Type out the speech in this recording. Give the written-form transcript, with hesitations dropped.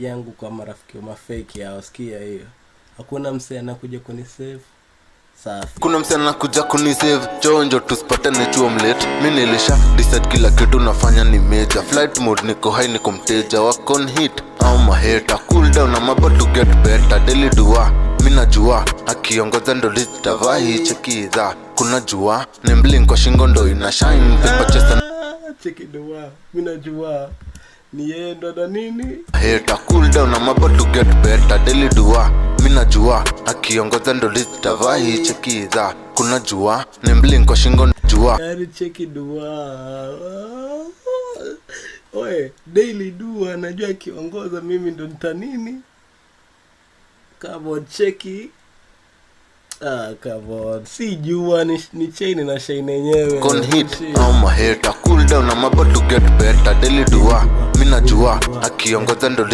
yangu kwa marafiki wa mafake ya wasikia hiyo. Hakuna msee anakuja kunisave. Safi. Kuna msee anakuja kunisave. Chonjo tusipatane chuo mlate. Mimi nilisha decide kila kitu nafanya ni major. Flight mode niko high niko mteja. Work on hit au maheta. Cool down I'm about to get better. Daily dua mimi najua akiongoza ndo litavahi chekiza. Kuna jua ni blink kwa shingo ndo ina shine. Paper chest Cheki dua mimi najua ni yeye ndo na nini. Heta cool down I'm about to get better. Daily dua mimi najua akiongoza ndo litavahi chekiza. Kuna jua ni blink kwa shingo jua. Yaani cheki dua. Oe, daily dua najua akiongoza mimi ndo nini. Come on cheki. Come on. Si jua ni chain na shine yenyewe. Con hit au maheta cool down I'm about to get better. Daily dua mimi najua akiongoza ndo